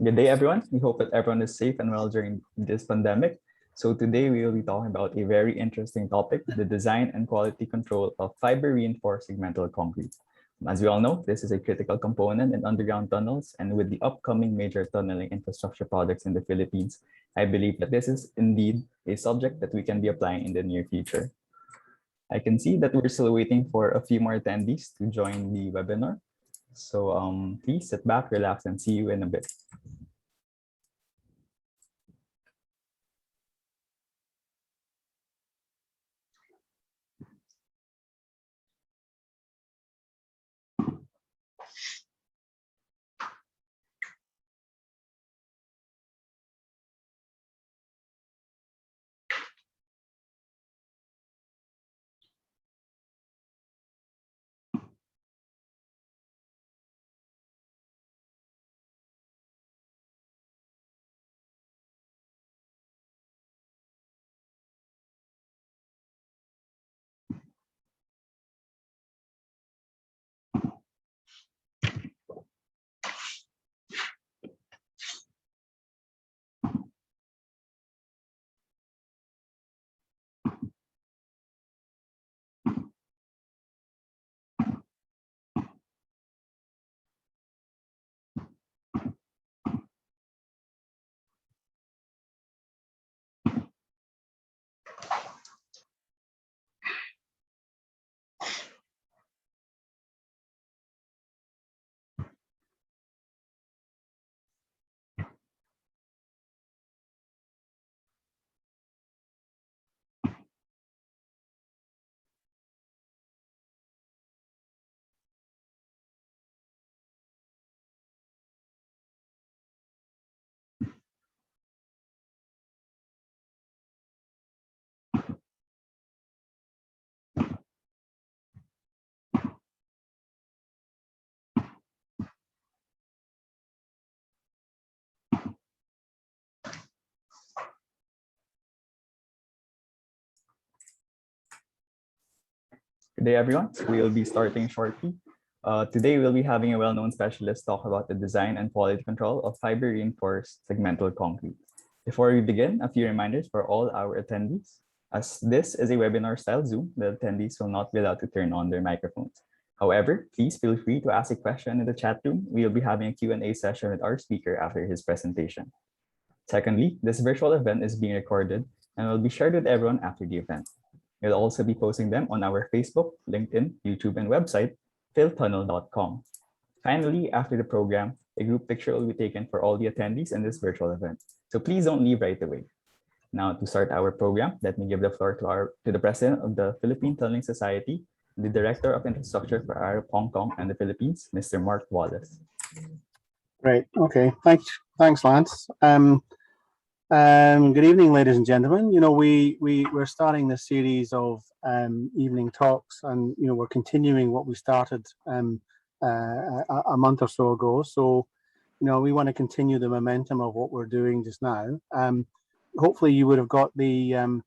Good day, everyone. We hope that everyone is safe and well during this pandemic. So today we will be talking about a very interesting topic, the design and quality control of fiber reinforced segmental concrete. As we all know, this is a critical component in underground tunnels, and with the upcoming major tunneling infrastructure projects in the Philippines, I believe that this is indeed a subject that we can be applying in the near future. I can see that we're still waiting for a few more attendees to join the webinar. So please sit back, relax, and see you in a bit. Good day, everyone. We will be starting shortly. Today, we'll be having a well-known specialist talk about the design and quality control of fiber reinforced segmental concrete. Before we begin, a few reminders for all our attendees. As this is a webinar-style Zoom, the attendees will not be allowed to turn on their microphones. However, please feel free to ask a question in the chat room. We'll be having a Q&A session with our speaker after his presentation. Secondly, this virtual event is being recorded and will be shared with everyone after the event. We'll also be posting them on our Facebook, LinkedIn, YouTube, and website, philtunnel.com. Finally, after the program, a group picture will be taken for all the attendees in this virtual event. So please don't leave right away. Now, to start our program, let me give the floor to the president of the Philippine Tunneling Society, the Director of Infrastructure for Arab Hong Kong and the Philippines, Mr. Mark Wallace. Great. Okay. Thanks, Lance. Good evening, ladies and gentlemen. You know, we're starting this series of evening talks, and you know, we're continuing what we started a month or so ago. So, you know, we want to continue the momentum of what we're doing just now. Hopefully, you would have got the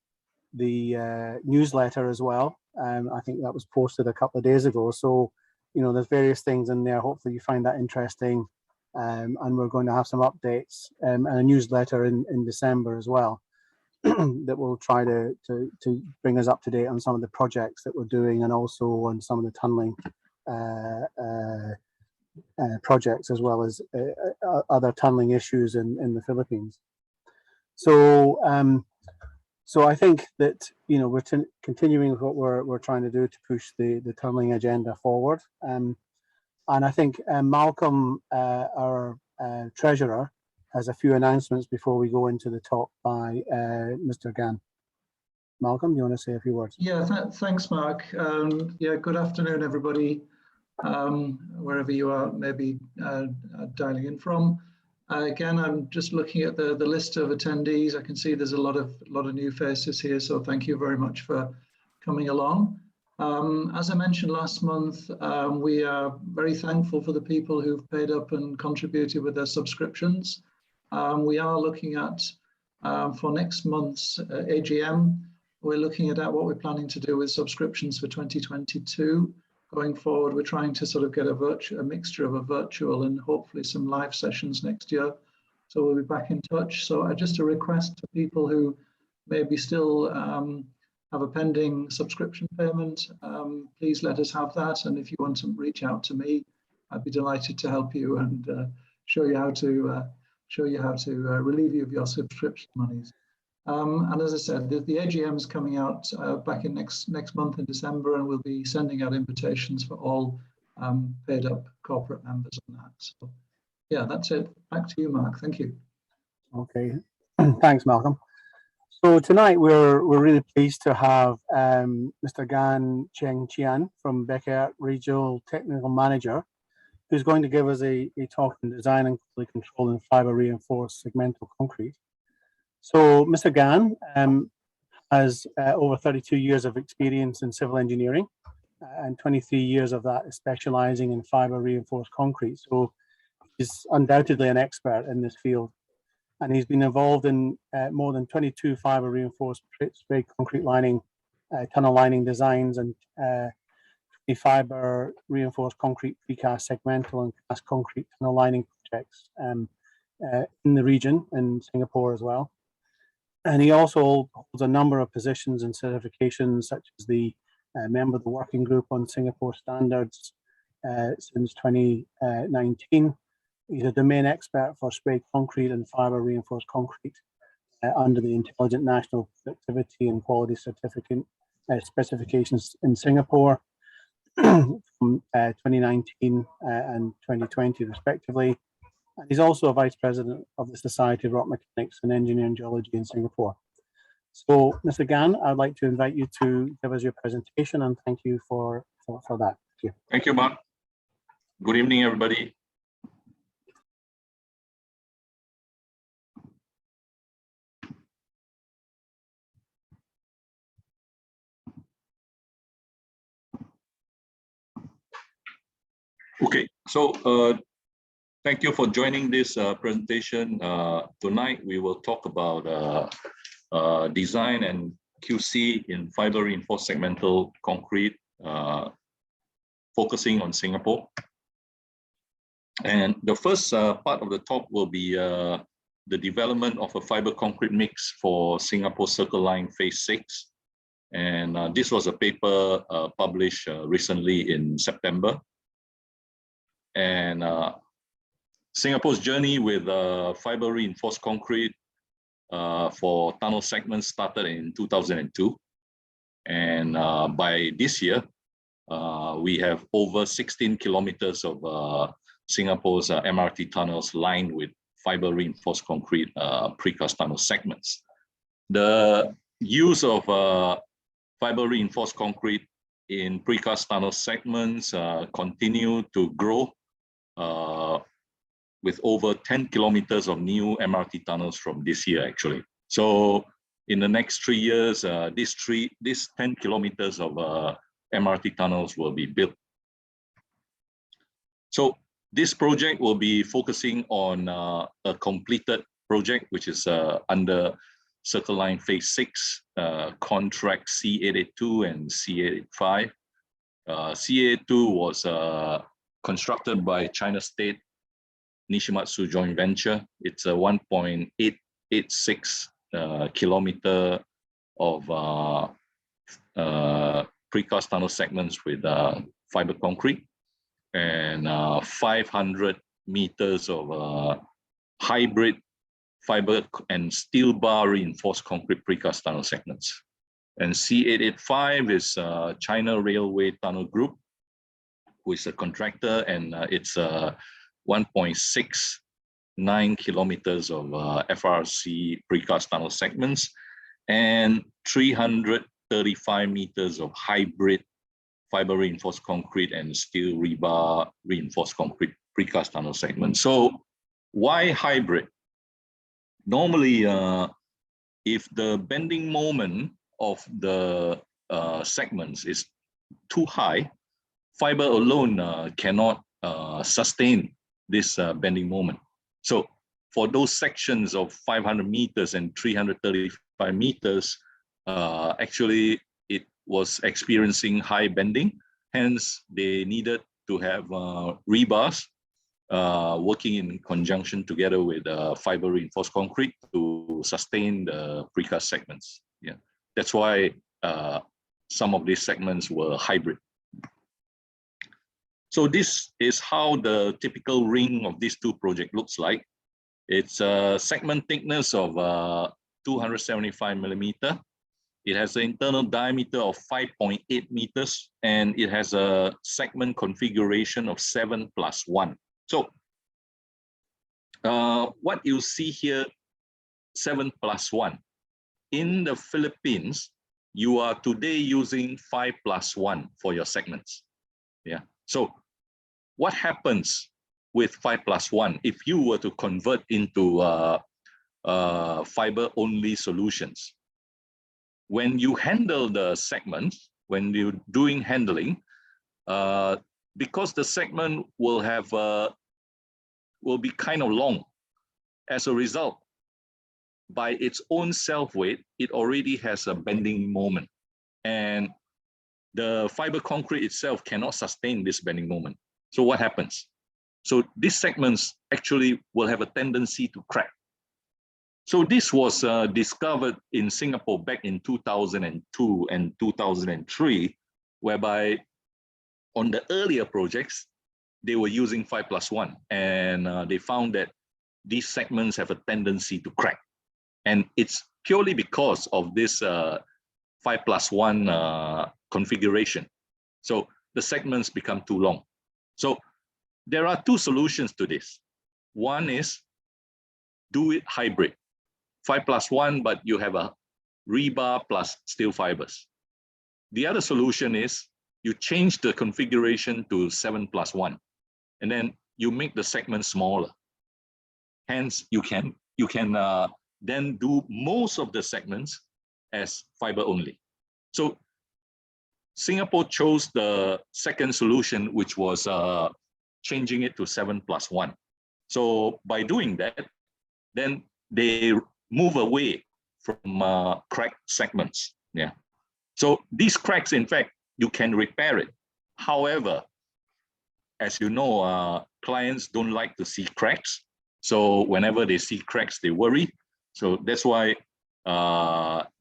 newsletter as well. I think that was posted a couple of days ago. So, you know, there's various things in there. Hopefully, you find that interesting. and we're going to have some updates and a newsletter in December as well that will try to bring us up to date on some of the projects that we're doing, and also on some of the tunneling projects, as well as other tunneling issues in the Philippines. So so I think that, you know, we're continuing with what we're trying to do to push the tunneling agenda forward. And I think Malcolm, our treasurer, has a few announcements before we go into the talk by Mr. GAN. Malcolm, you want to say a few words? Yeah, thanks, Mark. Yeah, good afternoon, everybody, wherever you are, maybe dialing in from. Again, I'm just looking at the list of attendees. I can see there's a lot of new faces here, so thank you very much for coming along. As I mentioned last month, we are very thankful for the people who've paid up and contributed with their subscriptions. We are looking at, for next month's AGM, we're looking at what we're planning to do with subscriptions for 2022. Going forward, we're trying to sort of get a mixture of a virtual and hopefully some live sessions next year. So we'll be back in touch. So just a request to people who maybe still have a pending subscription payment, please let us have that. And if you want to reach out to me, I'd be delighted to help you and show you how to relieve you of your subscription monies. And as I said, the AGM is coming out back in next month in December, and we'll be sending out invitations for all paid up corporate members on that. So yeah, that's it. Back to you, Mark. Thank you. Okay, thanks, Malcolm. So tonight we're really pleased to have Mr. GAN Cheng Chian from Becker, Regional Technical Manager, who's going to give us a talk on design and quality control in fiber reinforced segmental concrete. So Mr. GAN has over 32 years of experience in civil engineering, and 23 years of that is specializing in fiber reinforced concrete. So he's undoubtedly an expert in this field. And he's been involved in more than 22 fiber reinforced spray concrete lining, tunnel lining designs, and fiber reinforced concrete precast segmental and cast concrete tunnel lining projects in the region, in Singapore as well. And he also holds a number of positions and certifications, such as the member of the working group on Singapore standards since 2019. He's a domain expert for spray concrete and fiber reinforced concrete under the Intelligent National Productivity and Quality Certificate specifications in Singapore from 2019 and 2020 respectively. And he's also a vice president of the Society of Rock Mechanics and Engineering Geology in Singapore. So, Mr. GAN, I'd like to invite you to give us your presentation, and thank you for that. Thank you. Thank you, Mark. Good evening, everybody. Okay, so thank you for joining this presentation. Tonight we will talk about design and QC in fiber reinforced segmental concrete, focusing on Singapore. And the first part of the talk will be the development of a fiber concrete mix for Singapore Circle Line Phase 6. And this was a paper published recently in September. And Singapore's journey with fiber reinforced concrete for tunnel segments started in 2002. And by this year, we have over 16 kilometers of Singapore's MRT tunnels lined with fiber reinforced concrete precast tunnel segments. The use of fiber reinforced concrete in precast tunnel segments continue to grow with over 10 kilometers of new MRT tunnels from this year, actually. So in the next 3 years, these 10 kilometers of MRT tunnels will be built. So this project will be focusing on a completed project, which is under Circle Line Phase 6, contract C882 and C885. C882 was constructed by China State Nishimatsu joint venture. It's a 1.886 kilometer of precast tunnel segments with fiber concrete, and 500 meters of hybrid fiber and steel bar reinforced concrete precast tunnel segments. And C885 is China Railway Tunnel Group, who is a contractor, and it's 1.69 kilometers of FRC precast tunnel segments and 335 meters of hybrid fiber reinforced concrete and steel rebar reinforced concrete precast tunnel segments. So why hybrid? Normally, if the bending moment of the segments is too high, fiber alone cannot sustain this bending moment. So for those sections of 500 meters and 335 meters, actually it was experiencing high bending. Hence, they needed to have rebars working in conjunction together with fiber reinforced concrete to sustain the precast segments. Yeah, that's why some of these segments were hybrid. So this is how the typical ring of these two projects looks like. It's a segment thickness of 275 millimeter. It has an internal diameter of 5.8 meters, and it has a segment configuration of 7+1. So what you see here, 7+1. In the Philippines, you are today using 5+1 for your segments. Yeah. So what happens with 5+1 if you were to convert into fiber-only solutions? When you handle the segments, when you're doing handling, because the segment will have will be kind of long. As a result, by its own self-weight, it already has a bending moment, and the fiber concrete itself cannot sustain this bending moment. So what happens? So these segments actually will have a tendency to crack. So this was discovered in Singapore back in 2002 and 2003, whereby on the earlier projects, they were using 5+1, and they found that these segments have a tendency to crack. And it's purely because of this 5+1 configuration. So the segments become too long. So there are two solutions to this. One is do it hybrid, 5+1, but you have a rebar plus steel fibers. The other solution is you change the configuration to 7+1, and then you make the segment smaller. Hence, you can then do most of the segments as fiber only. So Singapore chose the second solution, which was changing it to 7+1. So by doing that, then they move away from cracked segments. Yeah. So these cracks, in fact, you can repair it. However, as you know, clients don't like to see cracks. So whenever they see cracks, they worry. So that's why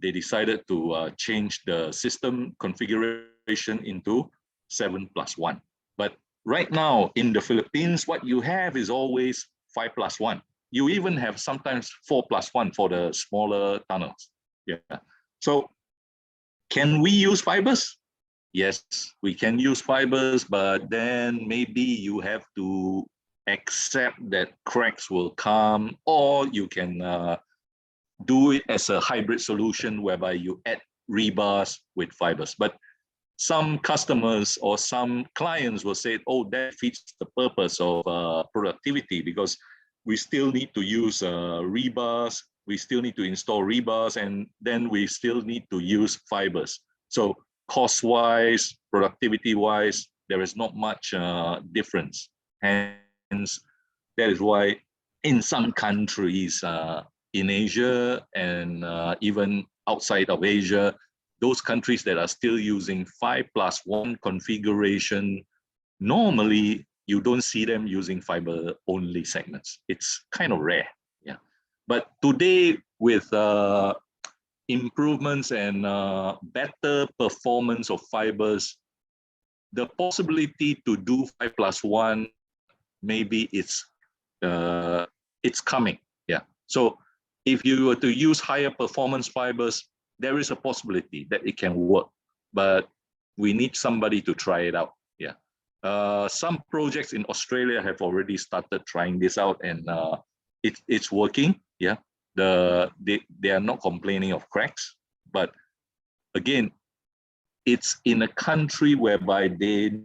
they decided to change the system configuration into 7+1. But right now in the Philippines, what you have is always 5+1. You even have sometimes 4+1 for the smaller tunnels. Yeah. So can we use fibers? Yes, we can use fibers, but then maybe you have to accept that cracks will come, or you can do it as a hybrid solution whereby you add rebars with fibers. But some customers or some clients will say, oh, that fits the purpose of productivity, because we still need to use rebars, we still need to install rebars, and then we still need to use fibers. So cost-wise, productivity-wise, there is not much difference. Hence, that is why in some countries in Asia and even outside of Asia, those countries that are still using 5+1 configuration, normally you don't see them using fiber only segments. It's kind of rare. Yeah. But today with improvements and better performance of fibers, the possibility to do 5+1, maybe it's coming. Yeah. So if you were to use higher performance fibers, there is a possibility that it can work, but we need somebody to try it out. Yeah. Some projects in Australia have already started trying this out, and it's working. Yeah. They are not complaining of cracks, but again, it's in a country whereby they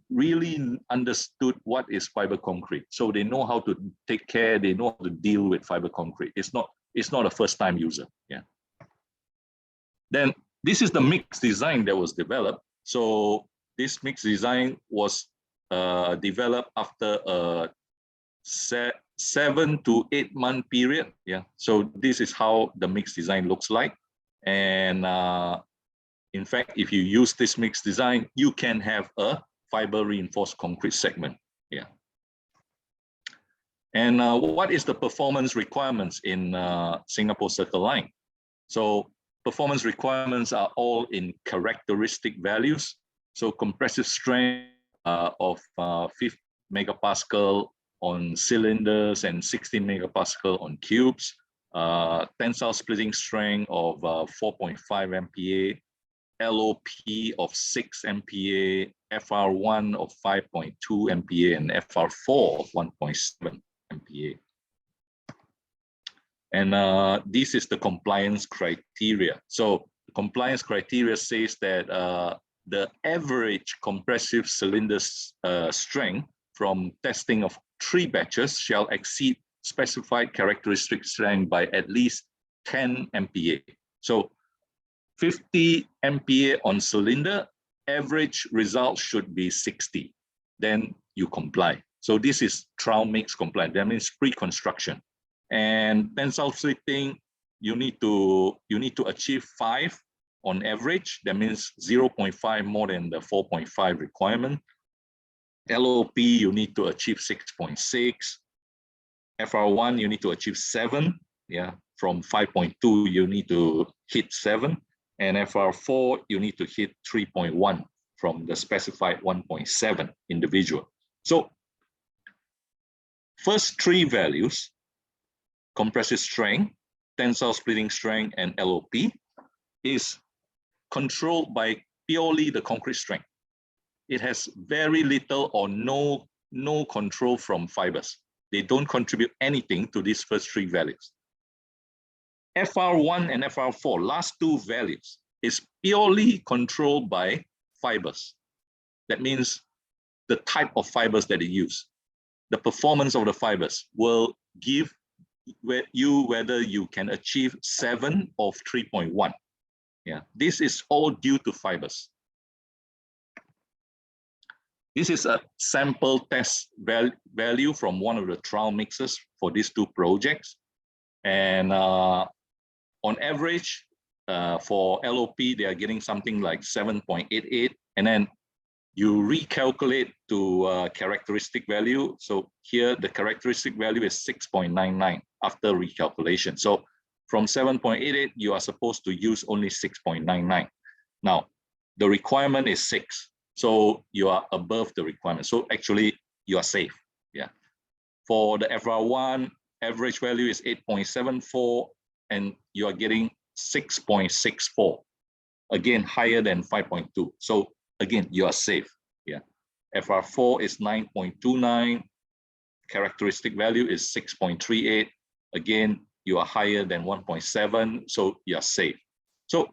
really understood what is fiber concrete, so they know how to take care. They know how to deal with fiber concrete. It's not a first-time user. Yeah. Then this is the mixed design that was developed. So this mixed design was developed after a 7 to 8 month period. Yeah. So this is how the mixed design looks like. And in fact, if you use this mixed design, you can have a fiber reinforced concrete segment. Yeah. And what is the performance requirements in Singapore Circle Line? So performance requirements are all in characteristic values. So compressive strength of 50 megapascal on cylinders and 16 megapascal on cubes, tensile splitting strength of 4.5 MPa, LOP of 6 MPa, FR1 of 5.2 MPa, and FR4 of 1.7 MPa. And this is the compliance criteria. So the compliance criteria says that the average compressive cylinder strength from testing of 3 batches shall exceed specified characteristic strength by at least 10 MPa. So 50 MPa on cylinder, average result should be 60. Then you comply. So this is trial mix compliant. That means pre-construction. And tensile splitting, you need to achieve 5 on average. That means 0.5 more than the 4.5 requirement. LOP, you need to achieve 6.6. FR1, you need to achieve 7. Yeah, from 5.2, you need to hit 7. And FR4, you need to hit 3.1 from the specified 1.7 individual. So first 3 values, compressive strength, tensile splitting strength, and LOP, is controlled by purely the concrete strength. It has very little or no control from fibers. They don't contribute anything to these first 3 values. FR1 and FR4, last 2 values, is purely controlled by fibers. That means the type of fibers that they use. The performance of the fibers will give you whether you can achieve 7 of 3.1. Yeah, this is all due to fibers. This is a sample test value from one of the trial mixes for these 2 projects. And on average, for LOP, they are getting something like 7.88. And then you recalculate to characteristic value. So here, the characteristic value is 6.99 after recalculation. So from 7.88, you are supposed to use only 6.99. Now, the requirement is 6. So you are above the requirement. So actually, you are safe. Yeah. For the FR1, average value is 8.74, and you are getting 6.64. Again, higher than 5.2. So again, you are safe. Yeah. FR4 is 9.29. Characteristic value is 6.38. Again, you are higher than 1.7. So you are safe. So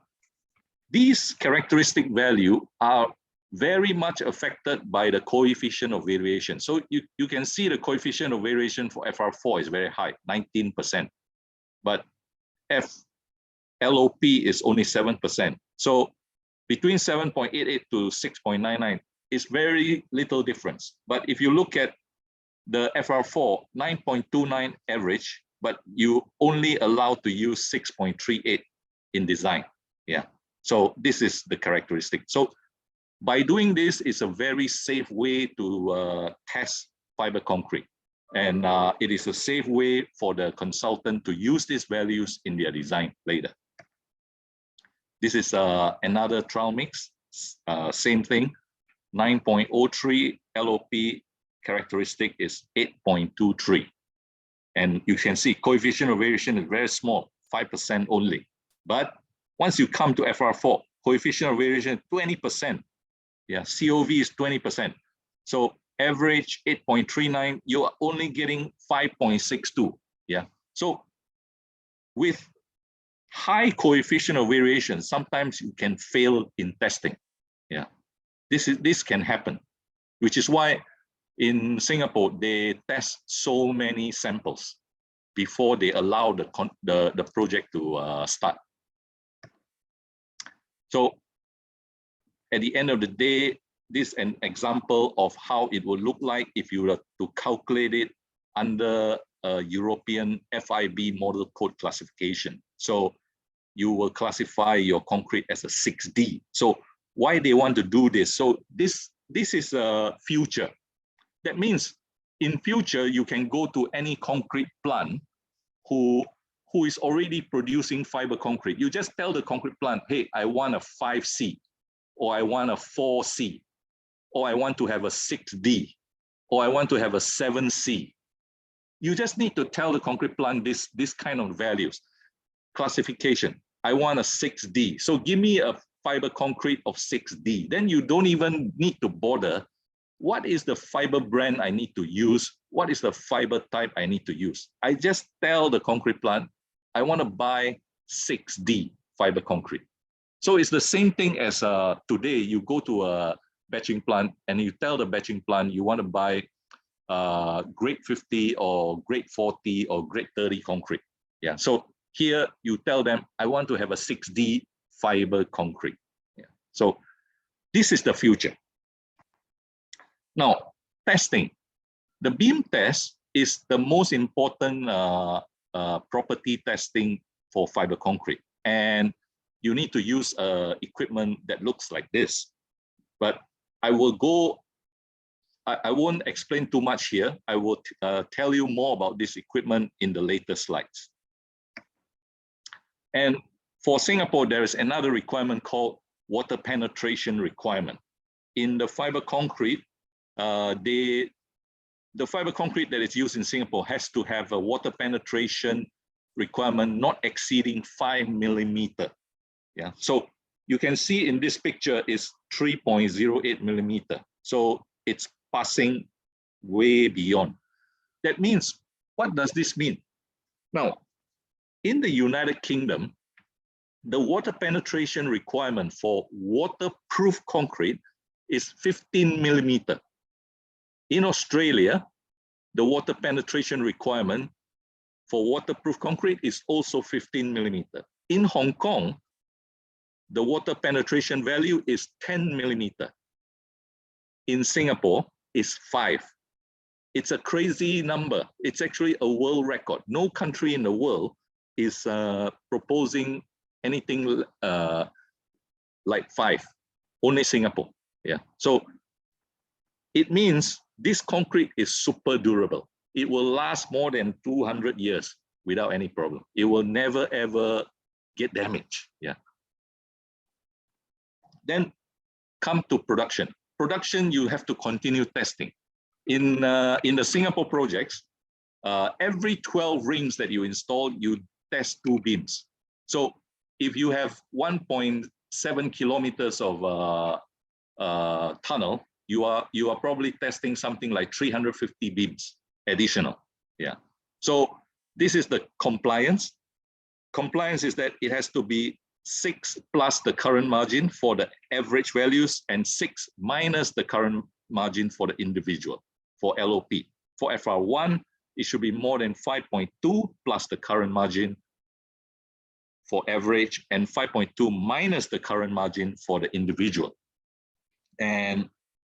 these characteristic value are very much affected by the coefficient of variation. So you can see the coefficient of variation for FR4 is very high, 19%. But LOP is only 7%. So between 7.88 to 6.99 is very little difference. But if you look at the FR4, 9.29 average, but you only allowed to use 6.38 in design. Yeah. So this is the characteristic. So By doing this, it's a very safe way to test fiber concrete. And it is a safe way for the consultant to use these values in their design later. This is another trial mix, same thing, 9.03 LOP characteristic is 8.23. And you can see coefficient of variation is very small, 5% only. But once you come to FR4, coefficient of variation 20%. Yeah, COV is 20%. So average 8.39, you're only getting 5.62. Yeah. So with high coefficient of variation, sometimes you can fail in testing. Yeah. This can happen, which is why in Singapore they test so many samples before they allow the project to start. So at the end of the day, this is an example of how it will look like if you were to calculate it under a European FIB model code classification. So you will classify your concrete as a 6D. So why they want to do this? So this is a future. That means in future, you can go to any concrete plant who is already producing fiber concrete. You just tell the concrete plant, hey, I want a 5C, or I want a 4C, or I want to have a 6D, or I want to have a 7C. You just need to tell the concrete plant this kind of values. Classification, I want a 6D. So give me a fiber concrete of 6D. Then you don't even need to bother. What is the fiber brand I need to use? What is the fiber type I need to use? I just tell the concrete plant, I want to buy 6D fiber concrete. So it's the same thing as today, you go to a batching plant and you tell the batching plant you want to buy grade 50 or grade 40 or grade 30 concrete. Yeah. So here you tell them, I want to have a 6D fiber concrete. Yeah. So this is the future. Now, testing. The beam test is the most important property testing for fiber concrete. And you need to use equipment that looks like this. But I won't explain too much here. I will tell you more about this equipment in the later slides. And for Singapore, there is another requirement called water penetration requirement. In the fiber concrete, the fiber concrete that is used in Singapore has to have a water penetration requirement not exceeding 5 millimeter. Yeah, so you can see in this picture is 3.08 millimeter. So it's passing way beyond. That means, what does this mean? Now, in the United Kingdom, the water penetration requirement for waterproof concrete is 15 millimeter. In Australia, the water penetration requirement for waterproof concrete is also 15 millimeter. In Hong Kong, the water penetration value is 10 millimeter. In Singapore, is 5. It's a crazy number. It's actually a world record. No country in the world is proposing anything like 5. Only Singapore. Yeah. So it means this concrete is super durable. It will last more than 200 years without any problem. It will never ever get damaged. Yeah. Then come to production. Production, you have to continue testing. In the Singapore projects, every 12 rings that you install, you test 2 beams. So if you have 1.7 kilometers of tunnel, you are probably testing something like 350 beams additional. Yeah. So this is the compliance. Compliance is that it has to be 6 plus the current margin for the average values and 6 minus the current margin for the individual, for LOP. For FR1, it should be more than 5.2 plus the current margin for average and 5.2 minus the current margin for the individual. And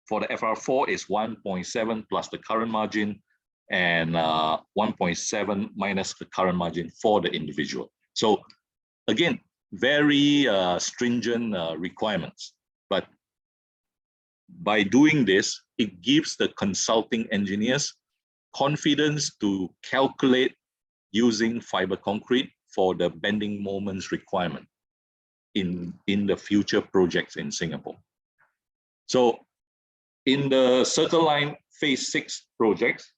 for the FR4 is 1.7 plus the current margin and 1.7 minus the current margin for the individual. So again, very stringent requirements, but by doing this, it gives the consulting engineers confidence to calculate using fiber concrete for the bending moments requirement in the future projects in Singapore. So in the Circle Line Phase 6 projects,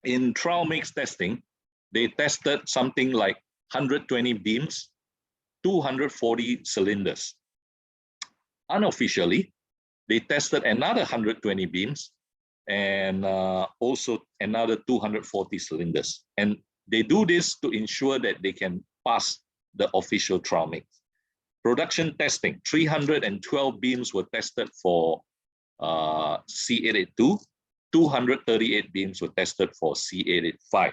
in trial mix testing, they tested something like 120 beams, 240 cylinders. Unofficially, they tested another 120 beams and also another 240 cylinders. And they do this to ensure that they can pass the official trial mix. Production testing, 312 beams were tested for C882, 238 beams were tested for C885.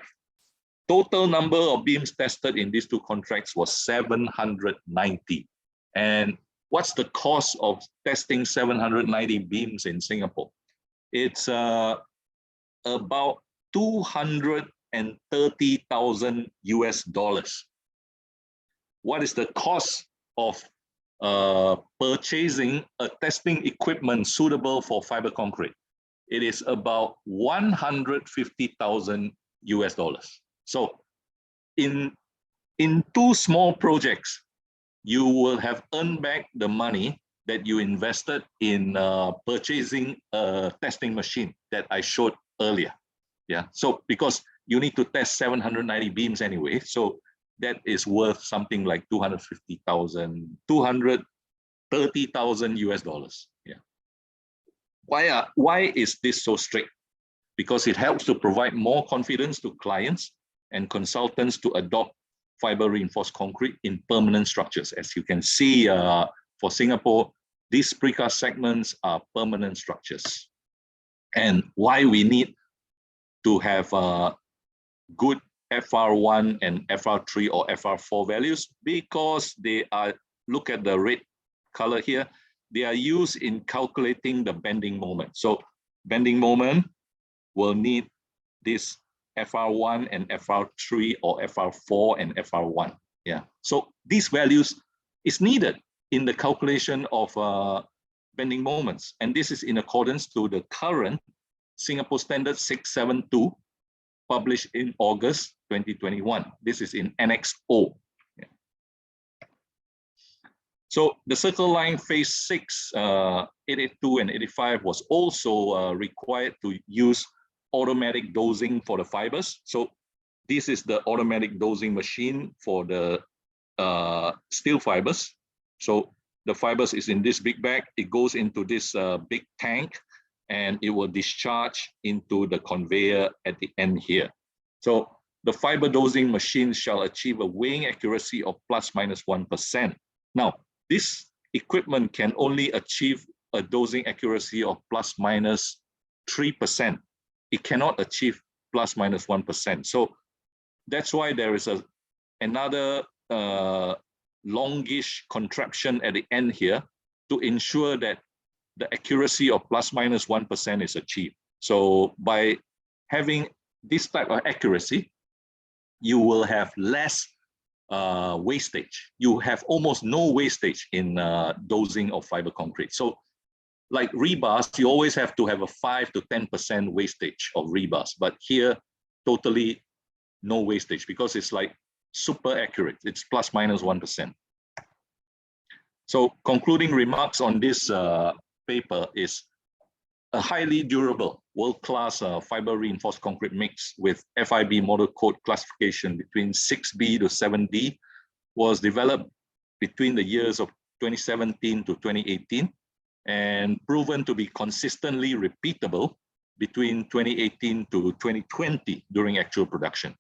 Total number of beams tested in these two contracts was 790. And what's the cost of testing 790 beams in Singapore? It's about $230,000 US. What is the cost of purchasing a testing equipment suitable for fiber concrete? It is about $150,000 US. So in two small projects, you will have earned back the money that you invested in purchasing a testing machine that I showed earlier. Yeah, so because you need to test 790 beams anyway, so that is worth something like $230,000 US. Yeah. Why is this so strict? Because it helps to provide more confidence to clients and consultants to adopt fiber reinforced concrete in permanent structures. As you can see, for Singapore, these precast segments are permanent structures. And why we need to have good FR1 and FR3 or FR4 values, because they are, look at the red color here, they are used in calculating the bending moment. So bending moment will need this FR1 and FR3 or FR4 and FR1. Yeah, so these values is needed in the calculation of bending moments. And this is in accordance to the current Singapore Standard 672 published in August 2021. This is in Annex O. Yeah. So the Circle Line Phase 6, 882 and 85 was also required to use automatic dosing for the fibers. So this is the automatic dosing machine for the steel fibers. So the fibers is in this big bag. It goes into this big tank, and it will discharge into the conveyor at the end here. So the fiber dosing machine shall achieve a weighing accuracy of ±1%. Now, this equipment can only achieve a dosing accuracy of ±3%. It cannot achieve ±1%. So that's why there is another longish contraption at the end here to ensure that the accuracy of ±1% is achieved. So by having this type of accuracy, you will have less wastage. You have almost no wastage in dosing of fiber concrete. So like rebars, you always have to have a 5 to 10% wastage of rebars, but here totally no wastage because it's like super accurate. It's ±1%. So concluding remarks on this paper is a highly durable, world-class fiber reinforced concrete mix with FIB model code classification between 6B to 7D was developed between the years of 2017 to 2018 and proven to be consistently repeatable between 2018 to 2020 during actual production.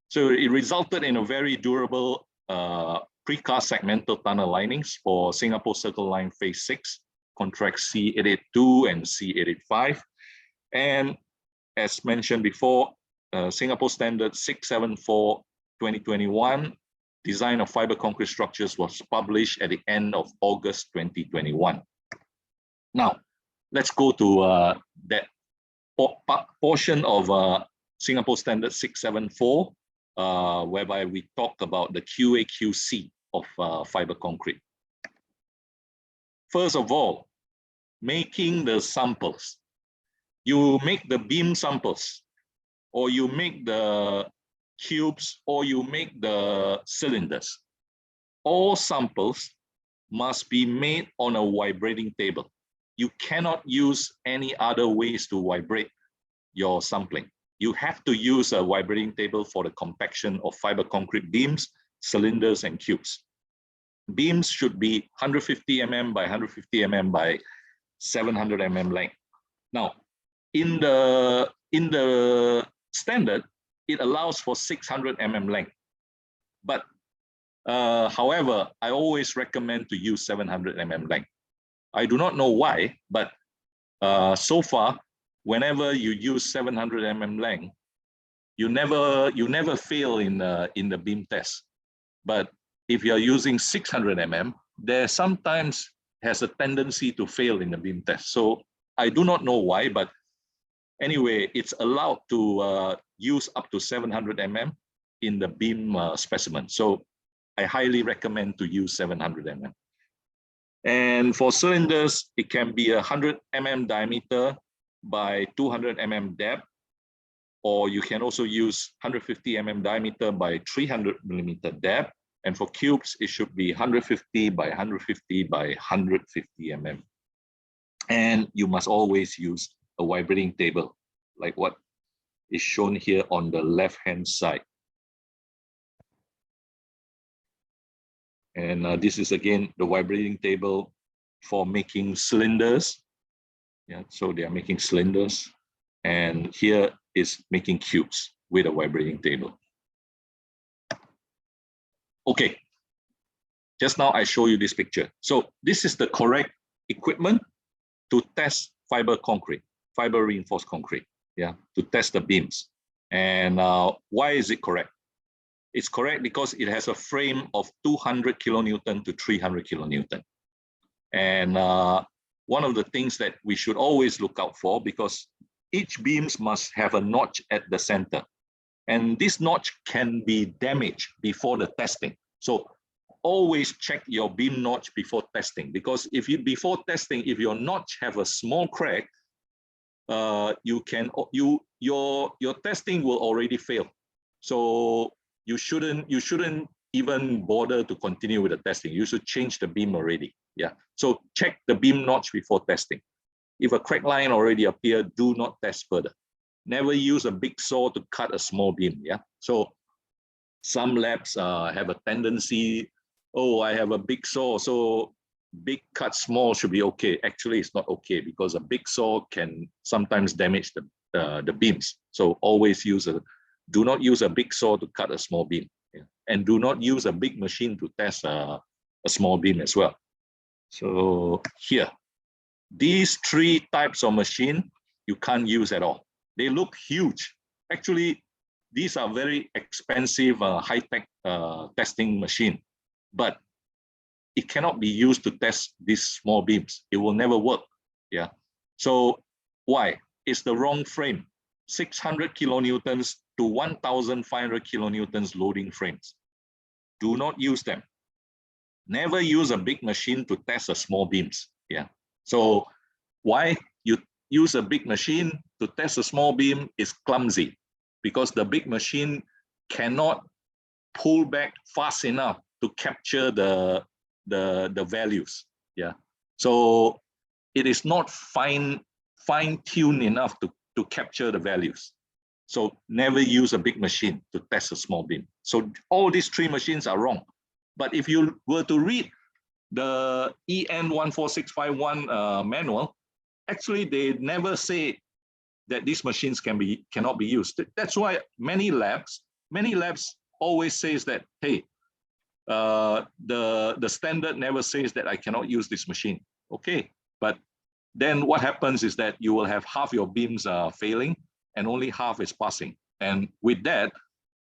So it resulted in a very durable precast segmental tunnel linings for Singapore Circle Line Phase 6, contract C882 and C885. And as mentioned before, Singapore Standard 674/2021, design of fiber concrete structures was published at the end of August 2021. Now, let's go to that portion of Singapore Standard 674, whereby we talk about the QAQC of fiber concrete. First of all, making the samples. You make the beam samples, or you make the cubes, or you make the cylinders. All samples must be made on a vibrating table. You cannot use any other ways to vibrate your sampling. You have to use a vibrating table for the compaction of fiber concrete beams, cylinders, and cubes. Beams should be 150 mm by 150 mm by 700 mm length. Now, in the standard, it allows for 600 mm length. But however, I always recommend to use 700 mm length. I do not know why, but so far, whenever you use 700 mm length, you never fail in the beam test. But if you are using 600 mm, there sometimes has a tendency to fail in the beam test. So I do not know why, but anyway, it's allowed to use up to 700 mm in the beam specimen. So I highly recommend to use 700 mm. And for cylinders, it can be 100 mm diameter by 200 mm depth, or you can also use 150 mm diameter by 300 mm depth. And for cubes, it should be 150 by 150 by 150 mm. And you must always use a vibrating table, like what is shown here on the left-hand side. And this is again the vibrating table for making cylinders. Yeah, so they are making cylinders. And here is making cubes with a vibrating table. Okay, just now I show you this picture. So this is the correct equipment to test fiber concrete, fiber reinforced concrete, yeah, to test the beams. And why is it correct? It's correct because it has a frame of 200 kilonewton to 300 kilonewton. And one of the things that we should always look out for, because each beams must have a notch at the center. And this notch can be damaged before the testing. So always check your beam notch before testing, because if you before testing, if your notch have a small crack, your testing will already fail. So you shouldn't even bother to continue with the testing. You should change the beam already. Yeah. So check the beam notch before testing. If a crack line already appears, do not test further. Never use a big saw to cut a small beam. Yeah. So some labs have a tendency, oh, I have a big saw, so big cut small should be okay. Actually, it's not okay, because a big saw can sometimes damage the beams. So always do not use a big saw to cut a small beam. Yeah. And do not use a big machine to test a small beam as well. So here, these three types of machine, you can't use at all. They look huge. Actually, these are very expensive, high-tech testing machine, but it cannot be used to test these small beams. It will never work. Yeah. So why? It's the wrong frame. 600 kilonewtons to 1,500 kilonewtons loading frames. Do not use them. Never use a big machine to test a small beams. Yeah. So why you use a big machine to test a small beam is clumsy, because the big machine cannot pull back fast enough to capture the values. Yeah. So it is not fine-tuned enough to capture the values. So never use a big machine to test a small beam. So all these three machines are wrong. But if you were to read the EN 14651 manual, actually they never say that these machines cannot be used. That's why many labs always says that, hey, the standard never says that I cannot use this machine. Okay, but then what happens is that you will have half your beams failing and only half is passing. And with that,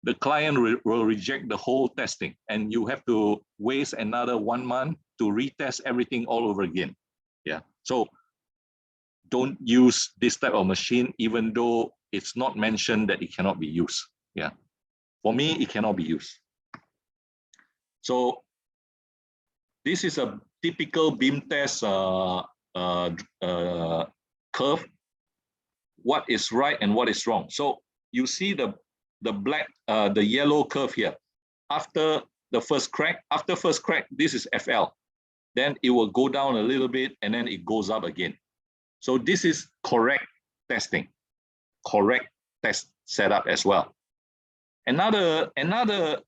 the client will reject the whole testing, and you have to waste another 1 month to retest everything all over again. Yeah. So don't use this type of machine, even though it's not mentioned that it cannot be used. Yeah. For me, it cannot be used. So this is a typical beam test curve, what is right and what is wrong. So you see the yellow curve here. After the first crack, this is FL. Then it will go down a little bit and then it goes up again. So this is correct testing, correct test setup as well. Another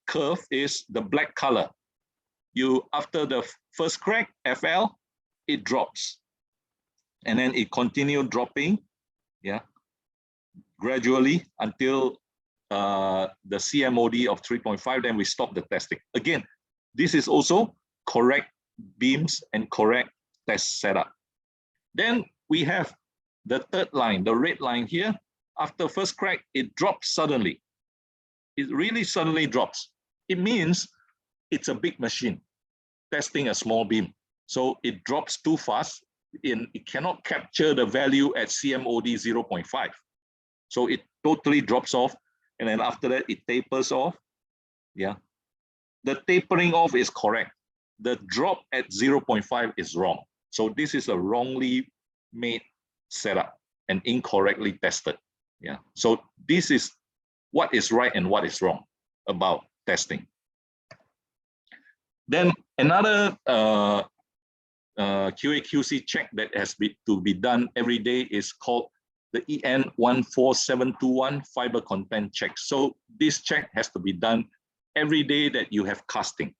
curve is the black color. After the first crack, FL, it drops. And then it continued dropping, yeah, gradually until the CMOD of 3.5, then we stop the testing. Again, this is also correct beams and correct test setup. Then we have the third line, the red line here. After first crack, it drops suddenly. It really suddenly drops. It means it's a big machine testing a small beam. So it drops too fast and it cannot capture the value at CMOD 0.5. So it totally drops off. And then after that, it tapers off. Yeah. The tapering off is correct. The drop at 0.5 is wrong. So this is a wrongly made setup and incorrectly tested. Yeah. So this is what is right and what is wrong about testing. Then another QAQC check that has to be done every day is called the EN 14721 fiber content check. So this check has to be done every day that you have casting.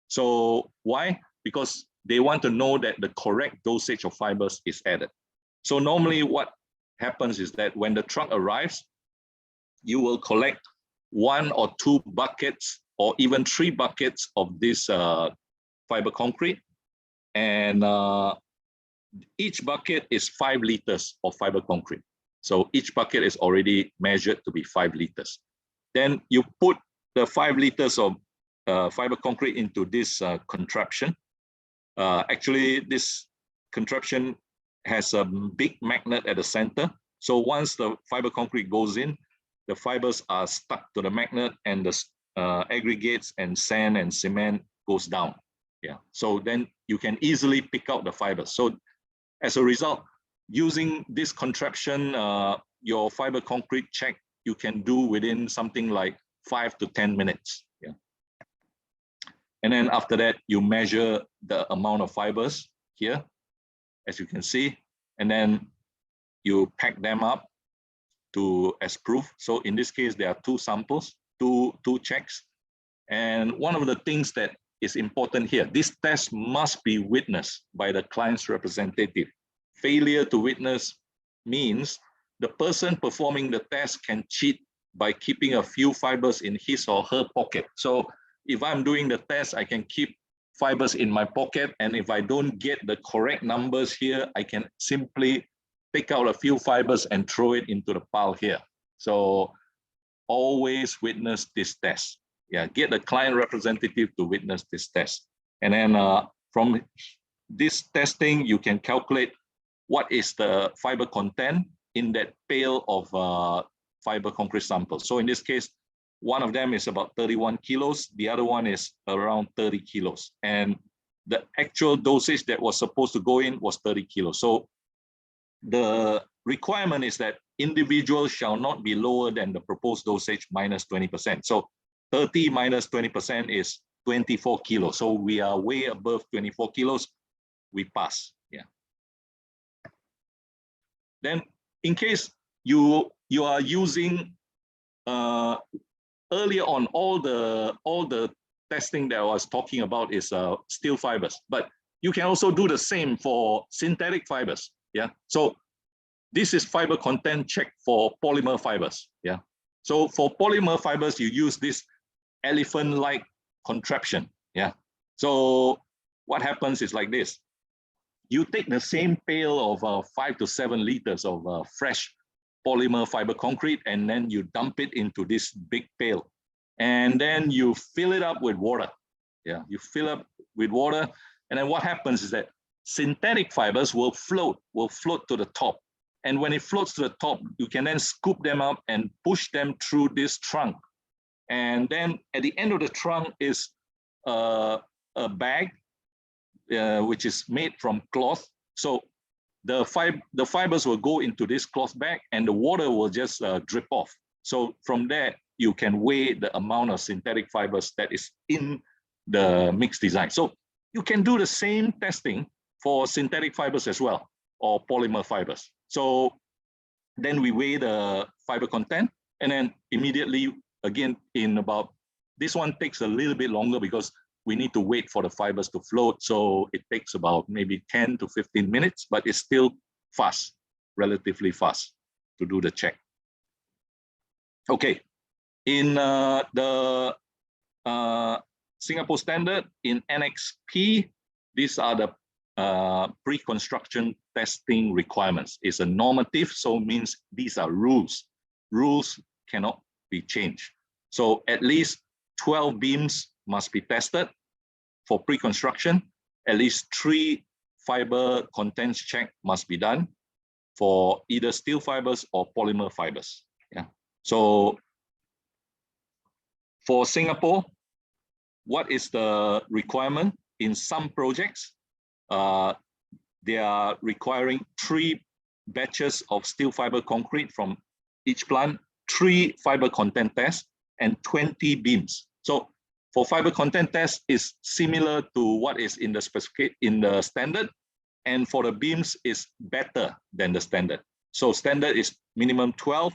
So why? Because they want to know that the correct dosage of fibers is added. So normally what happens is that when the truck arrives, you will collect 1 or 2 buckets or even 3 buckets of this fiber concrete. And each bucket is 5 liters of fiber concrete. So each bucket is already measured to be 5 liters. Then you put the 5 liters of fiber concrete into this contraption. Actually, this contraption has a big magnet at the center. So once the fiber concrete goes in, the fibers are stuck to the magnet and the aggregates and sand and cement goes down. Yeah. So then you can easily pick out the fibers. So as a result, using this contraption, your fiber concrete check you can do within something like 5 to 10 minutes. Yeah. And then after that, you measure the amount of fibers here, as you can see, and then you pack them up as proof. So in this case, there are 2 samples, two checks. And one of the things that is important here, this test must be witnessed by the client's representative. Failure to witness means the person performing the test can cheat by keeping a few fibers in his or her pocket. So if I'm doing the test, I can keep fibers in my pocket. And if I don't get the correct numbers here, I can simply pick out a few fibers and throw it into the pile here. So always witness this test. Yeah, get the client representative to witness this test. And then from this testing, you can calculate what is the fiber content in that pail of fiber concrete samples. So in this case, one of them is about 31 kilos. The other one is around 30 kilos. And the actual dosage that was supposed to go in was 30 kilos. So the requirement is that individuals shall not be lower than the proposed dosage minus 20%. So 30 minus 20% is 24 kilos. So we are way above 24 kilos. We pass. Yeah. Then in case you are using earlier on, all the testing that I was talking about is steel fibers, but you can also do the same for synthetic fibers. Yeah. So this is fiber content check for polymer fibers. Yeah. So for polymer fibers, you use this elephant-like contraption. Yeah. So what happens is like this. You take the same pail of 5 to 7 liters of fresh polymer fiber concrete, and then you dump it into this big pail. And then you fill it up with water. Yeah, you fill up with water. And then what happens is that synthetic fibers will float to the top. And when it floats to the top, you can then scoop them up and push them through this trunk. And then at the end of the trunk is a bag, which is made from cloth. So the fibers will go into this cloth bag and the water will just drip off. So from there, you can weigh the amount of synthetic fibers that is in the mix design. So you can do the same testing for synthetic fibers as well, or polymer fibers. So then we weigh the fiber content, and then immediately, again, in about, this one takes a little bit longer because we need to wait for the fibers to float. So it takes about maybe 10 to 15 minutes, but it's still fast, relatively fast to do the check. Okay, in the Singapore standard, in Annex P, these are the pre-construction testing requirements. It's a normative, so means these are rules. Rules cannot be changed. So at least 12 beams must be tested for pre-construction. At least 3 fiber contents check must be done for either steel fibers or polymer fibers. Yeah. So for Singapore, what is the requirement? In some projects, they are requiring 3 batches of steel fiber concrete from each plant, 3 fiber content tests, and 20 beams. So for fiber content test is similar to what is in the standard, and for the beams is better than the standard. So standard is minimum 12,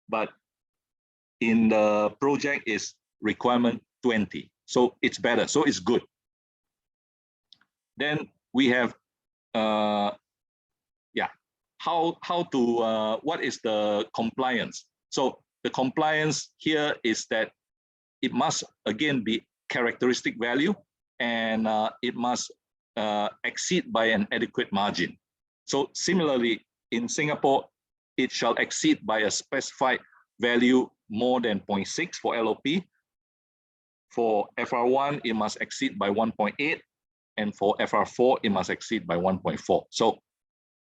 but in the project is requirement 20. So it's better, so it's good. Then we have what is the compliance? So the compliance here is that it must again be characteristic value, and it must exceed by an adequate margin. So similarly, in Singapore, it shall exceed by a specified value more than 0.6 for LOP. For FR1, it must exceed by 1.8, and for FR4, it must exceed by 1.4. So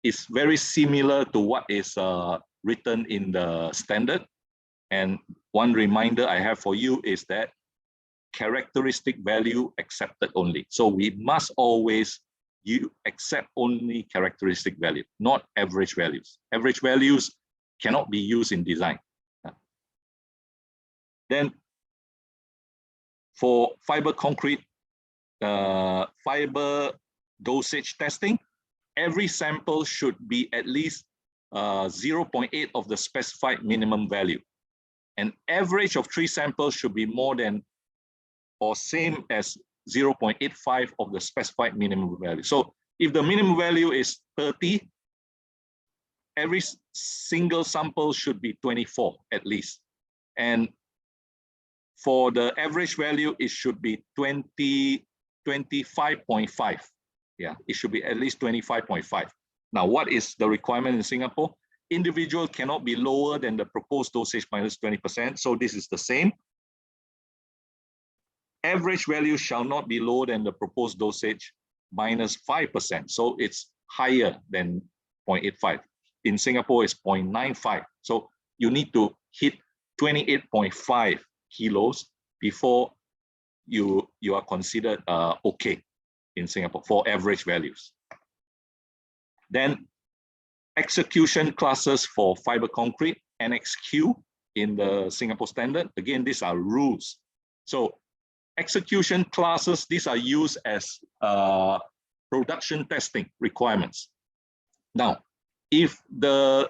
it's very similar to what is written in the standard. And one reminder I have for you is that characteristic value accepted only. So we must always accept only characteristic value, not average values. Average values cannot be used in design. Then for fiber concrete, fiber dosage testing, every sample should be at least 0.8 of the specified minimum value. An average of 3 samples should be more than or same as 0.85 of the specified minimum value. So if the minimum value is 30, every single sample should be 24 at least. And for the average value, it should be 25.5. Yeah, it should be at least 25.5. Now, what is the requirement in Singapore? Individual cannot be lower than the proposed dosage minus 20%. So this is the same. Average value shall not be lower than the proposed dosage minus 5%. So it's higher than 0.85. In Singapore, it's 0.95. So you need to hit 28.5 kilos before you are considered okay in Singapore for average values. Then execution classes for fiber concrete, Annex Q in the Singapore standard. Again, these are rules. So execution classes, these are used as production testing requirements. Now, if the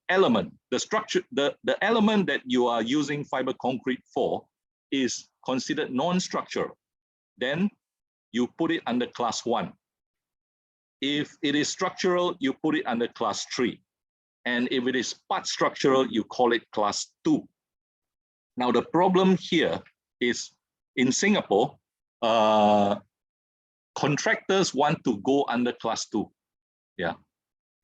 element, the structure, the element that you are using fiber concrete for is considered non-structural, then you put it under class 1. If it is structural, you put it under class 3. And if it is part structural, you call it class 2. Now, the problem here is in Singapore, contractors want to go under class 2, yeah,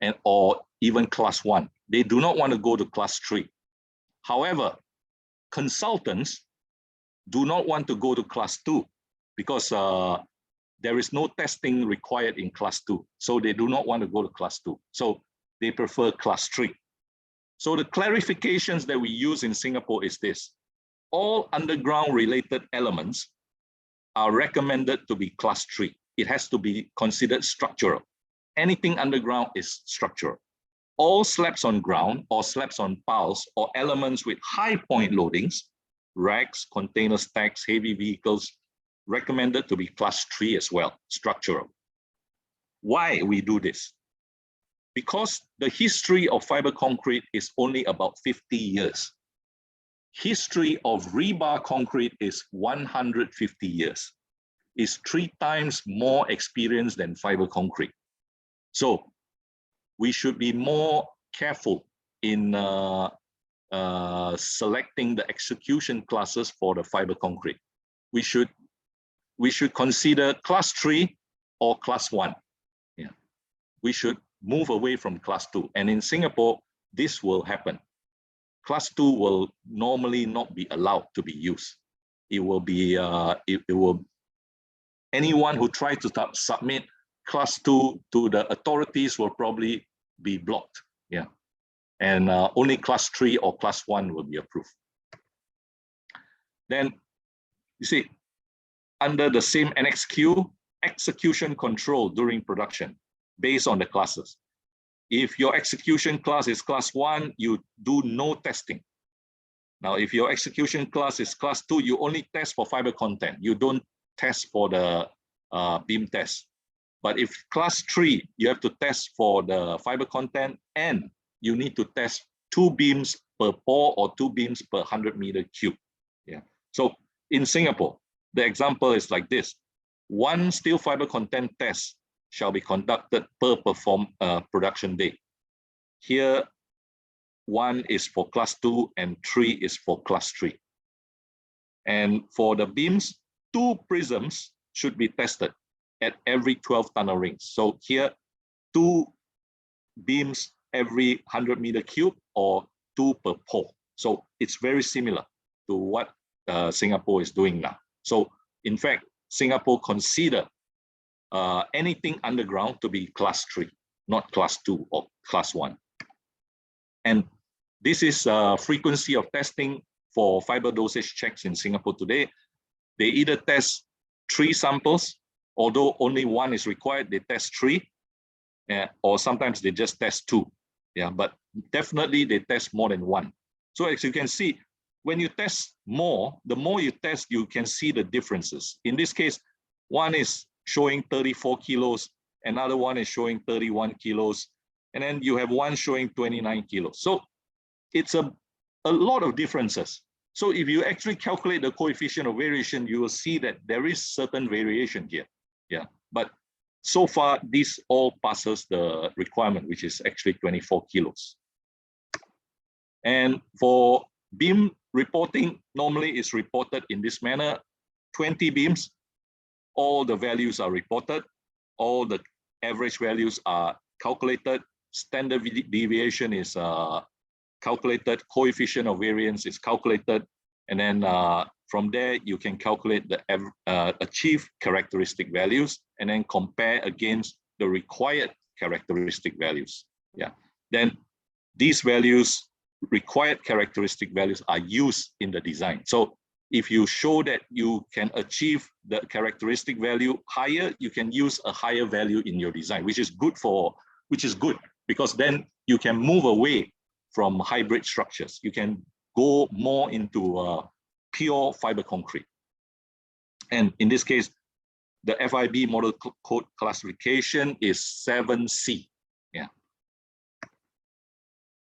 and or even class 1. They do not want to go to class 3. However, consultants do not want to go to class 2 because there is no testing required in class 2. So they do not want to go to class 2. So they prefer class 3. So the clarifications that we use in Singapore is this: all underground related elements are recommended to be class 3. It has to be considered structural. Anything underground is structural. All slabs on ground or slabs on piles or elements with high point loadings, racks, container stacks, heavy vehicles, recommended to be class 3 as well, structural. Why we do this? Because the history of fiber concrete is only about 50 years. History of rebar concrete is 150 years. It's 3 times more experience than fiber concrete. So we should be more careful in selecting the execution classes for the fiber concrete. We should consider class 3 or class 1. Yeah. We should move away from class 2. And in Singapore, this will happen. Class 2 will normally not be allowed to be used. It will be, anyone who tries to submit class 2 to the authorities will probably be blocked. Yeah. And only class 3 or class 1 will be approved. Then, you see, under the same NXQ, execution control during production based on the classes. If your execution class is class 1, you do no testing. Now, if your execution class is class 2, you only test for fiber content. You don't test for the beam test. But if class 3, you have to test for the fiber content, and you need to test 2 beams per pore or 2 beams per 100 meter cube. Yeah. So in Singapore, the example is like this. 1 steel fiber content test shall be conducted per production day. Here, 1 is for class 2 and 3 is for class 3. And for the beams, 2 prisms should be tested at every 12 tunnel rings. So here, 2 beams every 100 meter cube or 2 per pole. So it's very similar to what Singapore is doing now. So in fact, Singapore consider anything underground to be class 3, not class 2 or class 1. And this is frequency of testing for fiber dosage checks in Singapore today. They either test 3 samples, although only 1 is required, they test 3, or sometimes they just test 2. Yeah, but definitely they test more than 1. So as you can see, when you test more, the more you test, you can see the differences. In this case, 1 is showing 34 kilos, another one is showing 31 kilos, and then you have 1 showing 29 kilos. So it's a lot of differences. So if you actually calculate the coefficient of variation, you will see that there is certain variation here. Yeah, but so far, this all passes the requirement, which is actually 24 kilos. And for beam reporting, normally is reported in this manner. 20 beams, all the values are reported, all the average values are calculated, standard deviation is calculated, coefficient of variance is calculated, and then from there you can calculate the achieved characteristic values and then compare against the required characteristic values. Yeah, then these values, required characteristic values, are used in the design. So if you show that you can achieve the characteristic value higher, you can use a higher value in your design, which is good because then you can move away from hybrid structures. You can go more into pure fiber concrete. And in this case, the FIB model code classification is 7C. Yeah.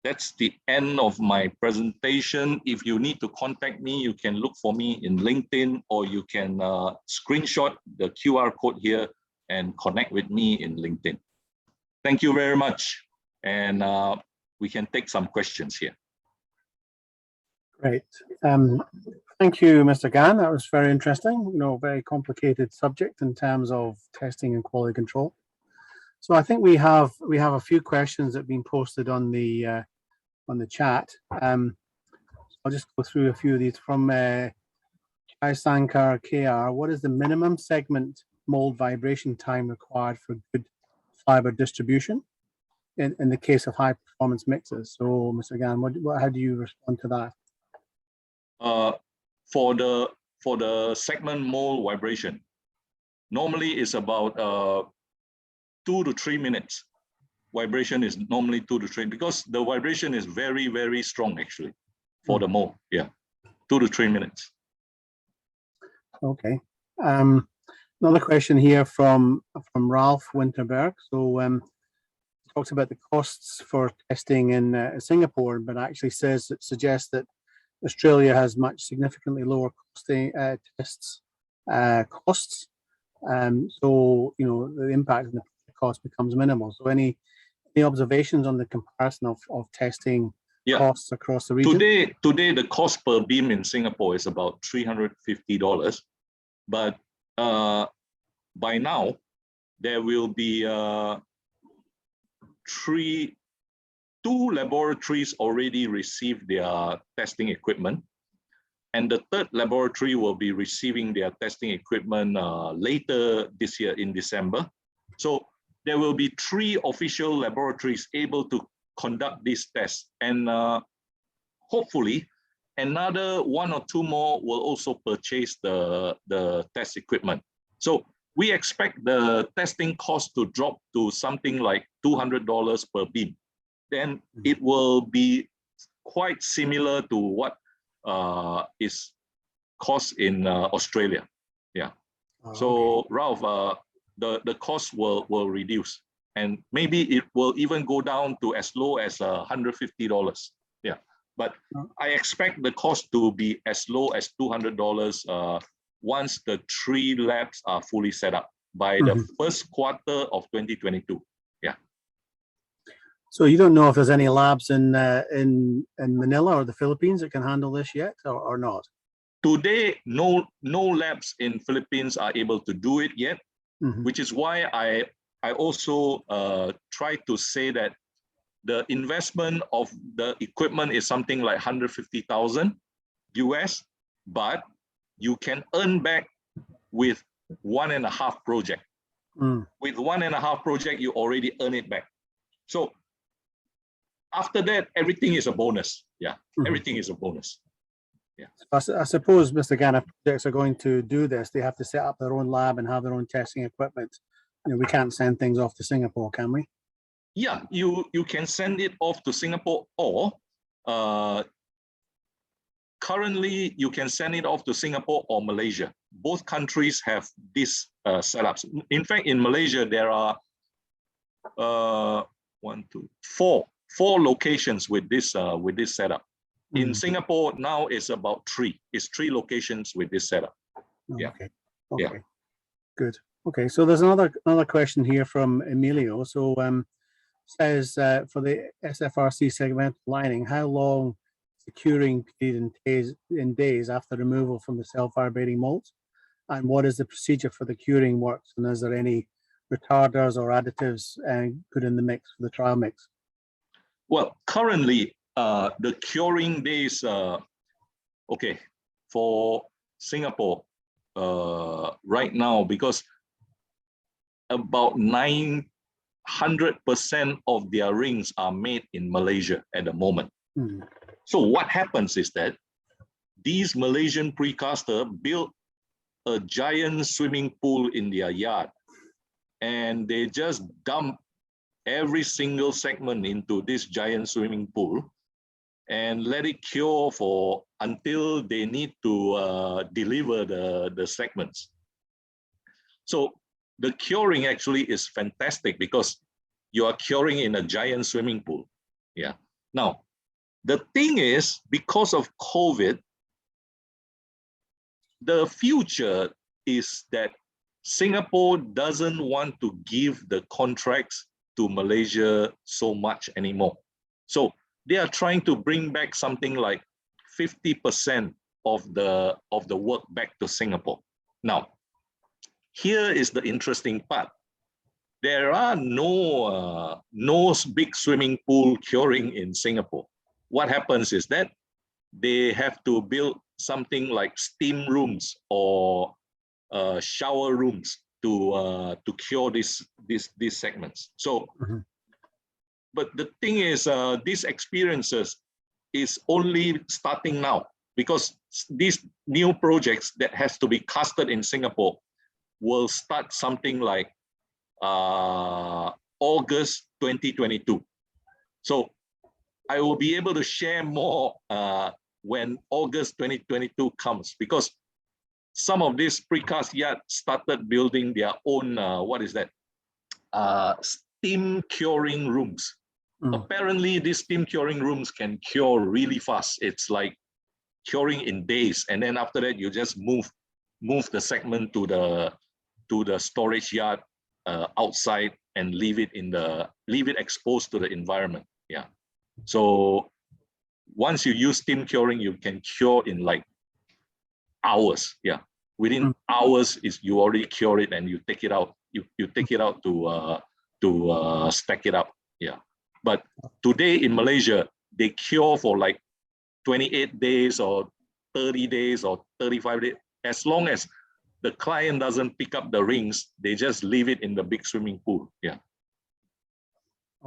That's the end of my presentation. If you need to contact me, you can look for me in LinkedIn, or you can screenshot the QR code here and connect with me in LinkedIn. Thank you very much. And we can take some questions here. Great. Thank you, Mr. GAN. That was very interesting. Very complicated subject in terms of testing and quality control. So I think we have a few questions that have been posted on the chat. I'll just go through a few of these from Chai Sankar KR. What is the minimum segment mold vibration time required for good fiber distribution in the case of high performance mixes? So, Mr. GAN, how do you respond to that? For the segment mold vibration, normally it's about 2 to 3 minutes. Vibration is normally 2 to 3 because the vibration is very, very strong actually for the mold. Yeah, 2 to 3 minutes. Okay. Another question here from Ralph Winterberg. So talks about the costs for testing in Singapore, but actually suggests that Australia has much significantly lower costing tests costs. So the impact on the cost becomes minimal. So any observations on the comparison of testing costs across the region? Today the cost per beam in Singapore is about $350, but by now there will be two laboratories already received their testing equipment, and the third laboratory will be receiving their testing equipment later this year in December. So there will be 3 official laboratories able to conduct these tests, and hopefully another 1 or 2 more will also purchase the test equipment. So we expect the testing cost to drop to something like $200 per beam. Then it will be quite similar to what is cost in Australia. Yeah. So Ralph, the cost will reduce, and maybe it will even go down to as low as $150. Yeah, but I expect the cost to be as low as $200 once the 3 labs are fully set up by the first quarter of 2022. Yeah. So you don't know if there's any labs in Manila or the Philippines that can handle this yet, or not? Today, no labs in Philippines are able to do it yet, which is why I also try to say that the investment of the equipment is something like $150,000 US, but you can earn back with 1.5 project. With 1.5 project, you already earn it back. So after that, everything is a bonus. Yeah, everything is a bonus. Yeah. I suppose, Mr. GAN, if projects are going to do this, they have to set up their own lab and have their own testing equipment. We can't send things off to Singapore, can we? Yeah, you can send it off to Singapore, or currently you can send it off to Singapore or Malaysia. Both countries have these setups. In fact, in Malaysia there are 4 locations with this setup. In Singapore now it's about 3. It's 3 locations with this setup. Yeah. Okay. Yeah. Good. Okay. So there's another question here from Emilio. So says for the SFRC segmental lining, how long is the curing period in days after removal from the self-vibrating molds, and what is the procedure for the curing works, and is there any retarders or additives put in the mix for the trial mix? Well, currently the curing days, okay, for Singapore right now, because about 900% of their rings are made in Malaysia at the moment. So what happens is that these Malaysian precaster built a giant swimming pool in their yard, and they just dump every single segment into this giant swimming pool and let it cure until they need to deliver the segments. So the curing actually is fantastic because you are curing in a giant swimming pool. Yeah. Now, the thing is, because of COVID, the future is that Singapore doesn't want to give the contracts to Malaysia so much anymore. So they are trying to bring back something like 50% of the work back to Singapore. Now, here is the interesting part. There are no big swimming pool curing in Singapore. What happens is that they have to build something like steam rooms or shower rooms to cure these segments. So, but the thing is, these experiences is only starting now, because these new projects that has to be casted in Singapore will start something like August 2022. So I will be able to share more when August 2022 comes, because some of these precast yards started building their own, steam curing rooms. Apparently, these steam curing rooms can cure really fast. It's like curing in days, and then after that, you just move the segment to the storage yard outside and leave it exposed to the environment. Yeah. So once you use steam curing, you can cure in like hours. Yeah. Within hours you already cure it and you take it out. You take it out to stack it up. Yeah. But today in Malaysia, they cure for like 28 days or 30 days or 35 days. As long as the client doesn't pick up the rings, they just leave it in the big swimming pool. Yeah.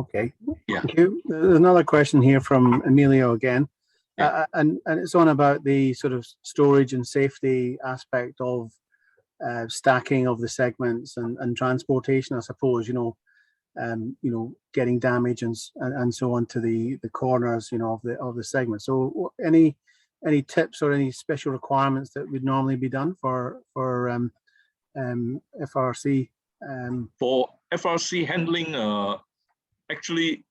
Okay. Yeah. Thank you. There's another question here from Emilio again. Yeah. And it's on about the sort of storage and safety aspect of stacking of the segments and transportation, I suppose, getting damage and so on to the corners, of the segment. So any tips or any special requirements that would normally be done for FRC? For FRC handling, actually,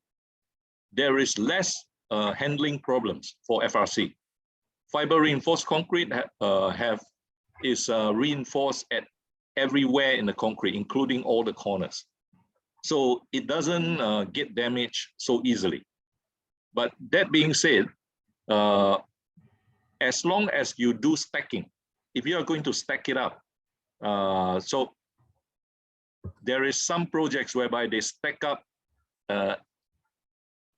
there is less handling problems for FRC. Fiber reinforced concrete is reinforced at everywhere in the concrete, including all the corners. So it doesn't get damaged so easily. But that being said, as long as you do stacking, if you are going to stack it up, so there is some projects whereby they stack up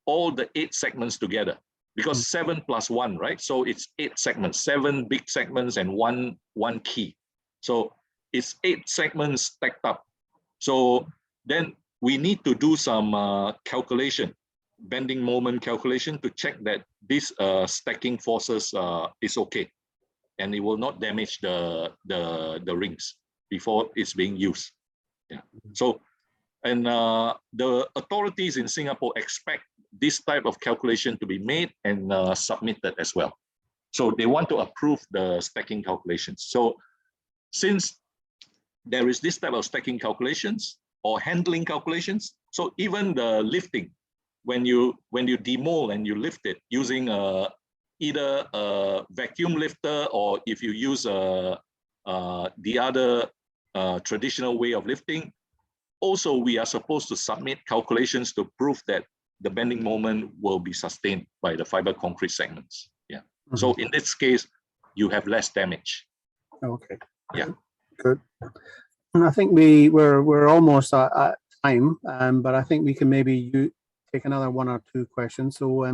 all the 8 segments together, because 7 plus 1, right? So it's 8 segments, 7 big segments and one key. So it's 8 segments stacked up. So then we need to do some calculation, bending moment calculation, to check that this stacking forces is okay, and it will not damage the rings before it's being used. Yeah. So, and the authorities in Singapore expect this type of calculation to be made and submitted as well. So they want to approve the stacking calculations. So since there is this type of stacking calculations or handling calculations, so even the lifting, when you demol and you lift it using either a vacuum lifter, or if you use the other traditional way of lifting, also we are supposed to submit calculations to prove that the bending moment will be sustained by the fiber concrete segments. Yeah. So in this case, you have less damage. Okay. Yeah. Good. And I think we're almost at time, but I think we can maybe take another 1 or 2 questions. So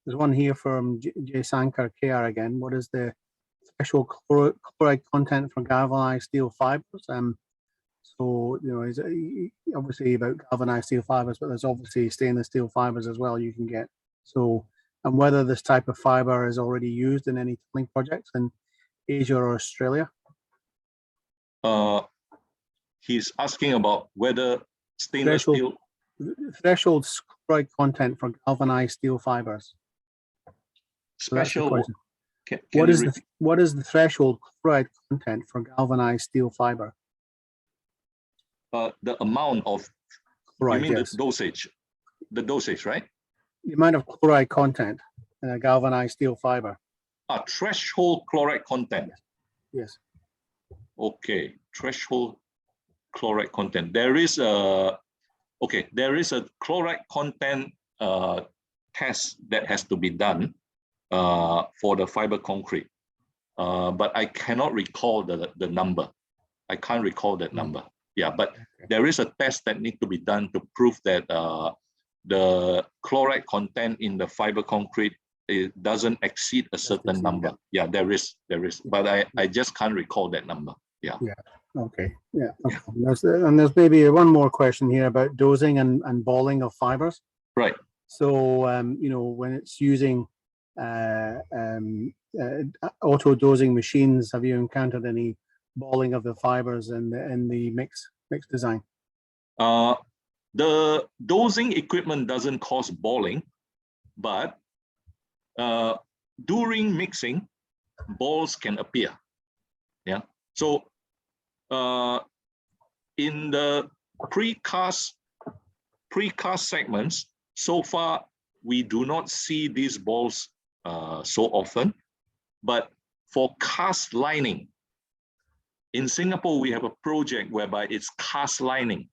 there's one here from J. Sankar KR again. What is the threshold chloride content for galvanized steel fibers? So, is obviously about galvanized steel fibers, but there's obviously stainless steel fibers as well you can get. So, and whether this type of fiber is already used in any tunneling projects in Asia or Australia? He's asking about whether stainless steel threshold chloride content for galvanized steel fibers. special. So what is the threshold chloride content for galvanized steel fiber? The amount of chloride, you mean yes. the dosage, right? The amount of chloride content in a galvanized steel fiber. Threshold chloride content. Yes. Okay, threshold chloride content. There is a chloride content test that has to be done for the fiber concrete, but I cannot recall the number. I can't recall that number. Yeah, but there is a test that needs to be done to prove that the chloride content in the fiber concrete, it doesn't exceed a certain number. Yeah, there is, but I just can't recall that number. Yeah. Yeah. Okay. Yeah. Okay. There's maybe one more question here about dosing and balling of fibers. Right. So when it's using auto dosing machines, have you encountered any balling of the fibers in the mix design? The dosing equipment doesn't cause balling, but during mixing, balls can appear. Yeah. So in the precast segments, so far we do not see these balls so often. But for cast lining, in Singapore we have a project whereby it's cast lining.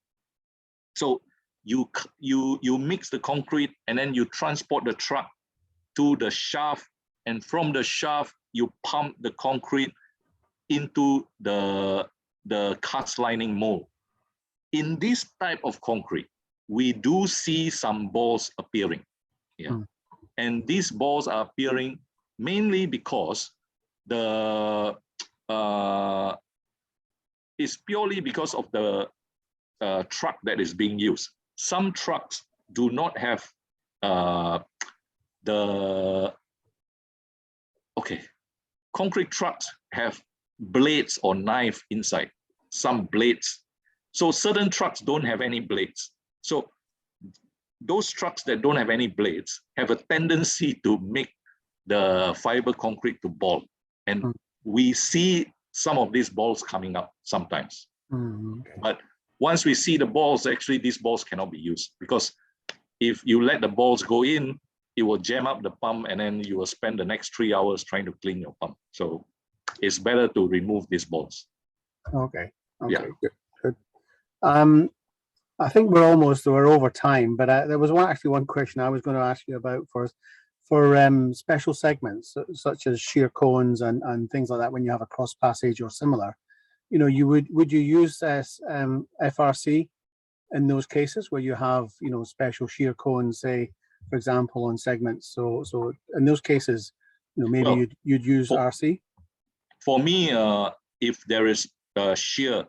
So you mix the concrete and then you transport the truck to the shaft, and from the shaft you pump the concrete into the cast lining mold. In this type of concrete, we do see some balls appearing. Yeah. And these balls are appearing mainly because it's purely because of the truck that is being used. Some trucks do not have concrete trucks have blades or knife inside, some blades. So certain trucks don't have any blades. So those trucks that don't have any blades have a tendency to make the fiber concrete to ball. And we see some of these balls coming up sometimes. But once we see the balls, actually these balls cannot be used, because if you let the balls go in, it will jam up the pump and then you will spend the next 3 hours trying to clean your pump. So it's better to remove these balls. Okay. Yeah. Good. I think we're over time, but there was one question I was going to ask you about for special segments such as shear cones and things like that. When you have a cross passage or similar, you know, would you use FRC in those cases where you have, you know, special shear cones, say for example on segments? So in those cases, you know, maybe you'd use RC. For me, if there is a shear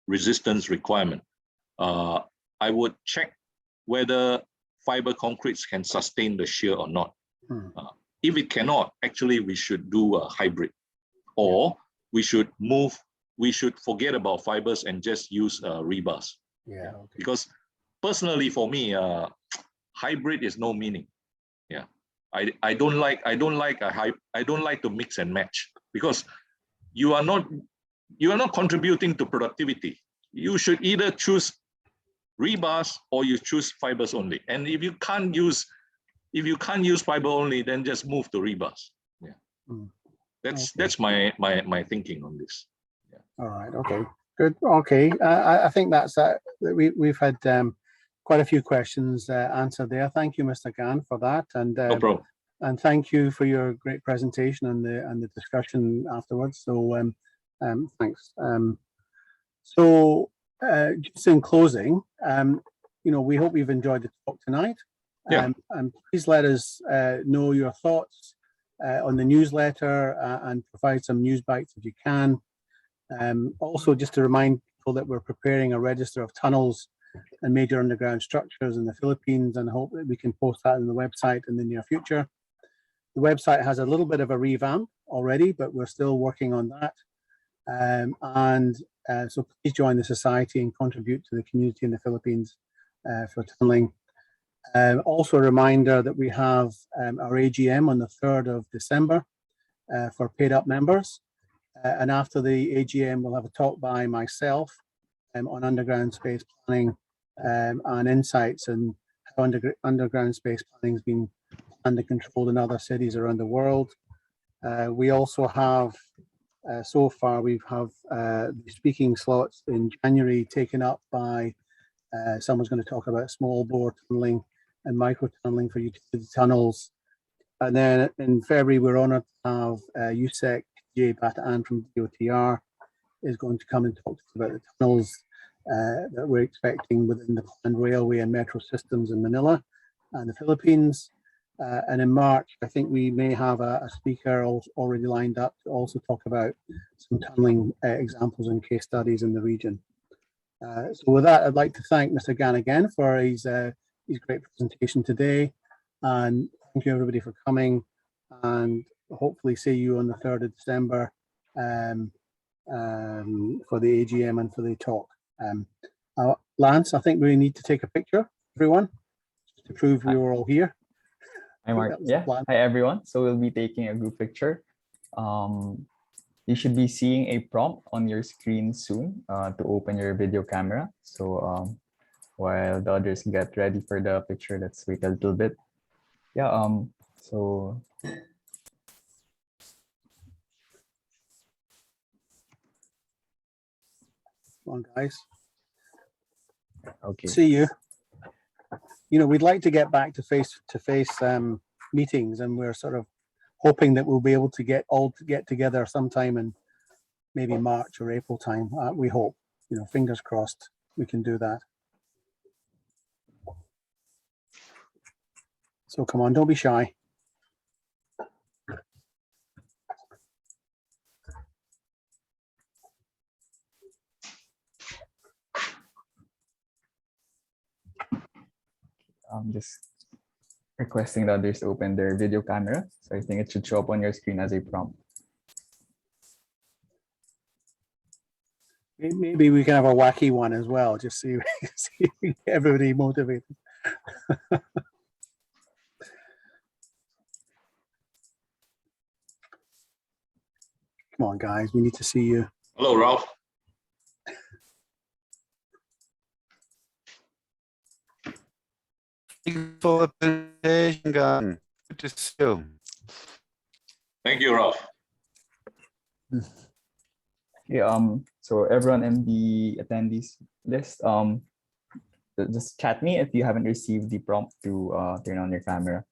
resistance requirement, I would check whether fiber concretes can sustain the shear or not. If it cannot, actually we should do a hybrid, or we should forget about fibers and just use rebars. Yeah. Okay. Because personally for me, hybrid is no meaning. Yeah. I don't like to mix and match, because you are not contributing to productivity. You should either choose rebars or you choose fibers only. And if you can't use fiber only, then just move to rebars. Yeah. That's my thinking on this. Yeah. All right. Okay. Good. Okay. I think that's we've had quite a few questions answered there. Thank you, Mr. GAN, for that, and no problem. And thank you for your great presentation and the discussion afterwards. So thanks. Just in closing, you know, we hope you've enjoyed the talk tonight. Yeah. And please let us know your thoughts on the newsletter and provide some news bites if you can. Also, just to remind people that we're preparing a register of tunnels and major underground structures in the Philippines, and hope that we can post that on the website in the near future. The website has a little bit of a revamp already, but we're still working on that. So please join the society and contribute to the community in the Philippines for tunneling. Also a reminder that we have our AGM on the 3rd of December for paid up members. And after the AGM, we'll have a talk by myself on underground space planning and insights and how underground space planning has been planned and controlled in other cities around the world. We also have, so far, we have the speaking slots in January taken up by someone's going to talk about small bore tunneling and micro tunneling for utility tunnels. And then in February, we're honored to have USEC Jay Bataan from DOTR is going to come and talk to us about the tunnels that we're expecting within the planned railway and metro systems in Manila and the Philippines. And in March, I think we may have a speaker already lined up to also talk about some tunneling examples and case studies in the region. So with that, I'd like to thank Mr. GAN again for his great presentation today. And thank you everybody for coming, and hopefully see you on the 3rd of December for the AGM and for the talk. Lance, I think we need to take a picture, everyone, to prove we were all here. Hi, Mark. Yeah. Hi, everyone. So we'll be taking a group picture. You should be seeing a prompt on your screen soon to open your video camera. So while the others get ready for the picture, let's wait a little bit. Yeah. So. Come on, guys. Okay. See you. You know, we'd like to get back to face-to-face meetings, and we're sort of hoping that we'll be able to get together sometime in maybe March or April time. We hope, you know, fingers crossed we can do that. So come on, don't be shy. I'm just requesting the others to open their video camera. So I think it should show up on your screen as a prompt. Maybe we can have a wacky one as well, just see everybody motivated. Come on, guys, we need to see you. Hello, Ralph. Thank you for the presentation, GAN. Good to see you. Thank you, Ralph. Yeah, so everyone in the attendees list, just chat me if you haven't received the prompt to turn on your camera.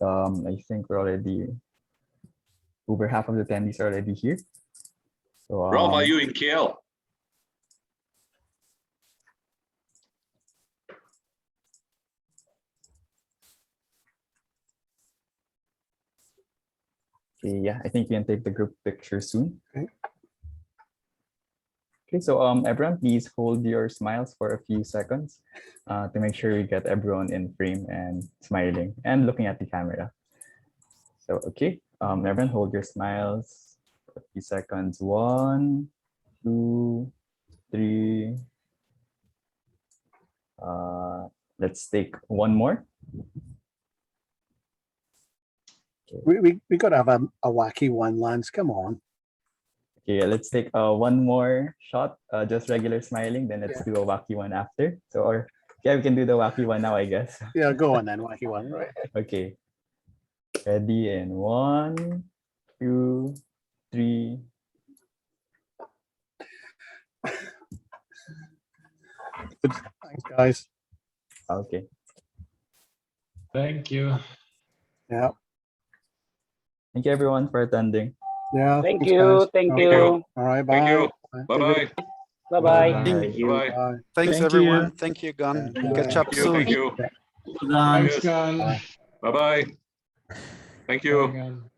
I think we're already over half of the attendees are already here. So Ralph, are you in KL? Okay, yeah, I think we can take the group picture soon. Okay. Okay, so everyone, please hold your smiles for a few seconds to make sure we get everyone in frame and smiling and looking at the camera. So, okay, everyone hold your smiles for a few seconds. 1, 2, 3. Let's take one more. We got to have a wacky one, Lance. Come on. Okay, let's take one more shot, just regular smiling, then let's do a wacky one after. So, or yeah, we can do the wacky one now, I guess. Yeah, go on then, wacky one. Right. Okay. Ready in 1, 2, 3. Good. Thanks, guys. Okay. Thank you. Yeah. Thank you, everyone, for attending. Yeah. Thank thanks, you. guys. Thank Okay. you. All right. Bye. Thank you. Bye. Bye-bye. Bye-bye. Bye. Thank you. Bye. Bye. Thanks, Thank everyone. you. Thank you, GAN. Yeah. Catch up Thank you. soon. Thank you. Thanks, Yes. GAN. Bye. Bye-bye. Thank Bye, you. GAN.